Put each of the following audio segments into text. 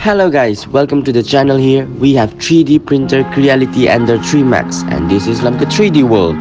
Hello guys, welcome to the channel here. We have 3D printer Creality Ender 3 Max and this is like a 3D world.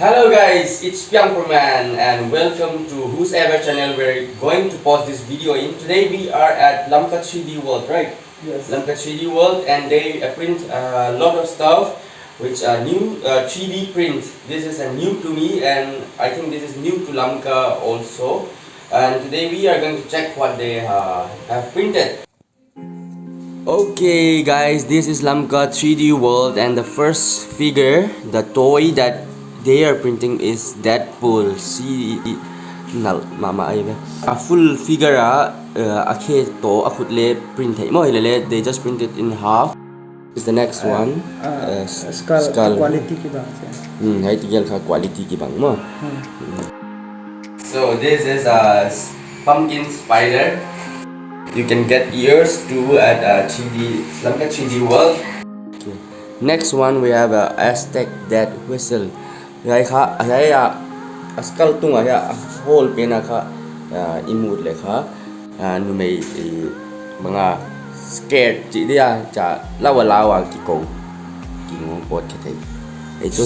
Hello guys, it's Man and welcome to whose ever channel we're going to post this video in. Today we are at Lamka 3D World, right? Yes. Lamka 3D World, and they print a lot of stuff which are new 3D print. This is new to me and I think this is new to Lamka also. And today we are going to check what they have printed. Okay guys, this is Lamka 3D World and the first figure, the toy that they are printing is Deadpool. See, a full figure print. They just printed in half. Is the next one skull quality quality So this is a pumpkin spider. You can get ears too at Lamka 3D World. Okay. Next one we have a Aztec dead whistle. Cái khá cái skull tung hole pena kha imut le kha nu mai mga scared chỉ đi cha lawa ki ko ki ngong pot ke thai ai chu.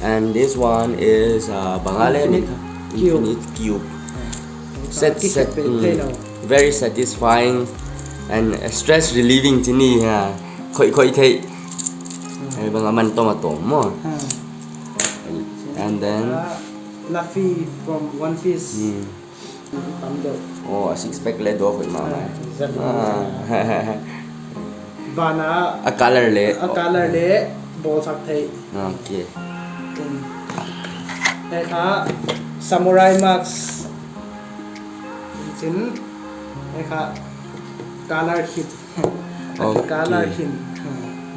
And this one is bangale ni infinite cube set very satisfying and stress relieving to me khoi thei bang man tomato mo. And then luffy from One Piece. Oh, a six pack le do khoi ma Bana a color le ball sak thei. Okay. Hai kha samurai max chin hai kha color kit. Color kit.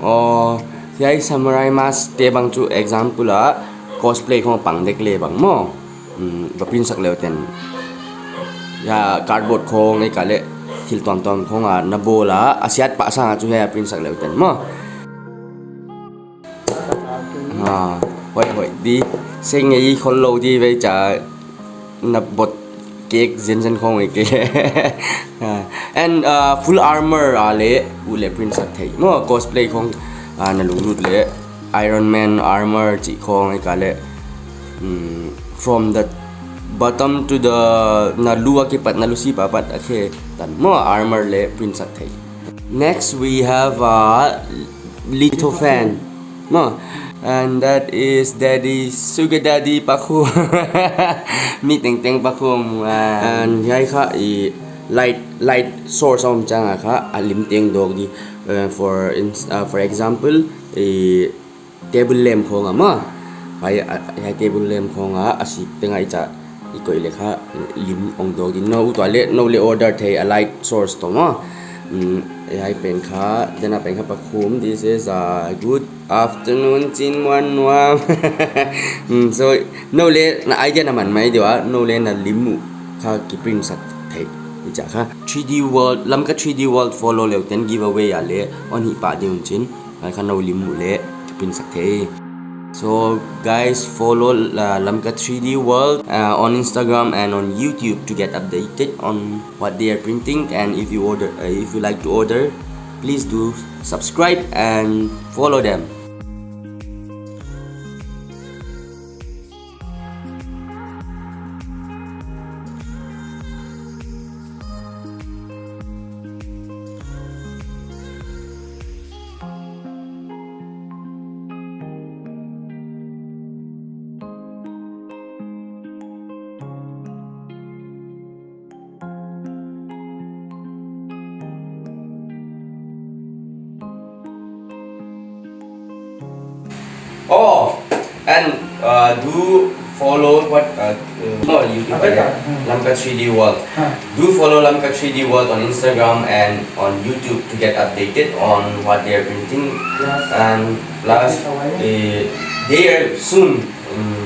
Oh, cái samurai mask te bang chu example cosplay khong pang dek le bang mo ba pin sak le ten ya cardboard khong ai ka le thil tom khong na bola asiat pa sa chu ya pin sak le ten mo hoi đi sinh ấy khôn lâu đi với chả nạp bột cake dân không ấy cái and full armor lệ ule print sắc thấy nó cosplay không na lung nút lệ Iron Man armor chỉ không ấy cả lệ from the bottom to the na lua cái pat na lucy pa pat okay tan mo armor lệ print sắc thấy. Next we have lithophane mo. And that is Daddy Sugar Daddy Paku. Mi teng pakum and yai kha light source om changa kha alim teng dog di for example table lamp khonga ma hai table lamp khonga asik tenga icha ikoi le kha lim ong dog di no toilet no le order thei a light source to ma hai pen kha jana pen kha pakum. This is a good afternoon chinmuannuam. So no le na idea naman mai diwa no le na limu kha ki print sak thai icha kha 3D world Lamka 3D world follow le ten giveaway le on hi pa diun chin kha no limu le ki print sak thai. So guys, follow Lamka 3D World on Instagram and on YouTube to get updated on what they are printing. And if you like to order, please do subscribe and follow them. do follow what YouTube Lamka 3D World. Do follow Lamka 3D World on Instagram and on YouTube to get updated on what they are printing. And plus, they are soon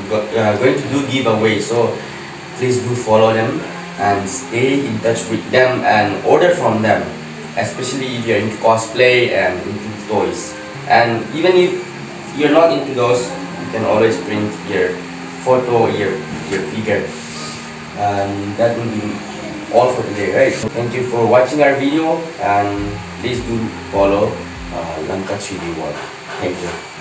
going to do giveaway. So please do follow them and stay in touch with them and order from them, especially if you're into cosplay and into toys. And even if you're not into those, you can always print your photo, your figure. And that will be all for today, right? Thank you for watching our video, and please do follow Lamka 3D World. Thank you.